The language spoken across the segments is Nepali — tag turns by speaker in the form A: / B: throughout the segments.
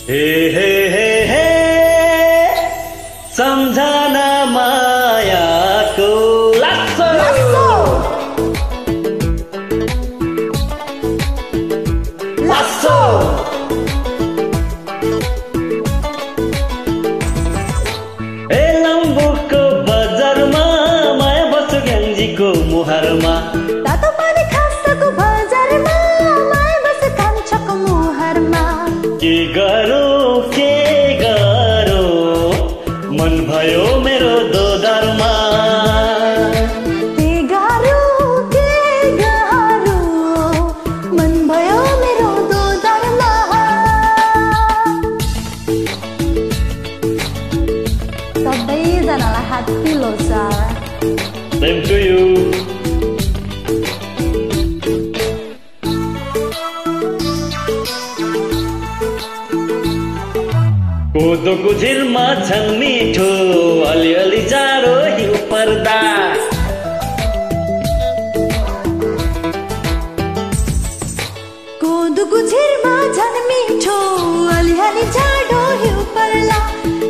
A: हे हे हे हे सम्झना मायाको लासो लासो ए लम्बुको बजारमा माया बस्छु ग्याङ्जीको मुहारमा
B: तातो पानी खासको बजारमा माया बस्छु कान्छको मुहारमा
A: के गरौँ मन भयो मेरो दोधारमा
B: के गाह्रो मन भयो मेरो दोधारमा सबैजनालाई happy Losar
A: Same to you. कोदोको झिलमा छन् मिठो अलिअलि जाडो हिउँ पर्दा
B: कोदोको झिलमा छन् मिठो अलिअलि जाडो हिउँ पर्ला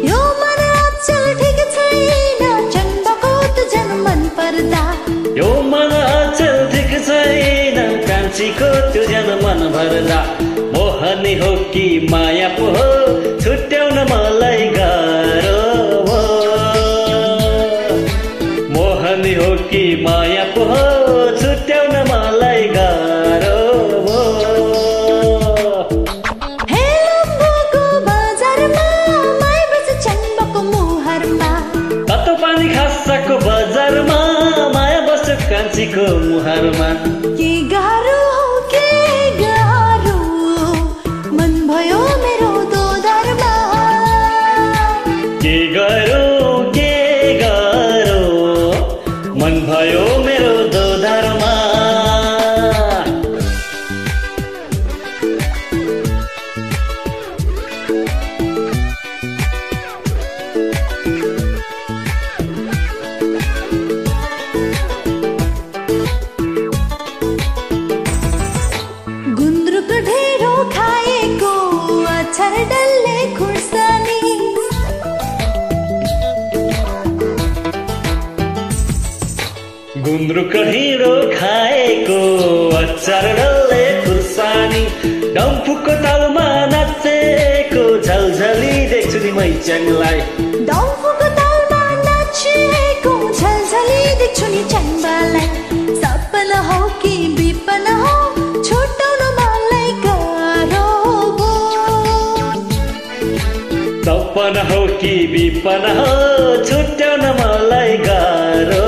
B: यो मन अचल ठिक छैन चम्बाको त झन् मन पर्दा
A: यो मन अचल ठिक छैन कान्छीको त्यो झन् मन भर्दा मोहनी हो कि माया पो हो छुट्याउन मलाई गाह्रो हो मोहनी हो कि माया पो हो छुट्याउन मलाई गाह्रो हो
B: हे लम्बुको बजारमा माया बस्छु चम्बाको मुहारमा
A: तातो पानी खासको बजारमा माया बस्छु कान्छीको मुहारमा
B: के गाह्रो मन भयो मेरो दोधारमा
A: के गरौँ मन भयो मेरो दोधारमा
B: गुन्द्रुक ढेँडो खाएको अचार डल्ले खुर्सानी
A: गुन्द्रुक ढिँडो खाएको अचार डल्ले खुर्सानी डम्फुको तालमा नाचेको झलझली देख्छु नि मैच्याङलाई
B: डम्फुको तालमा नाचेको झलझली देख्छु नि चम्बालाई सपना हो कि विपना हो छुट्याउन मलाई गाह्रो भो
A: सपना हो कि विपना हो छुट्याउन मलाई गाह्रो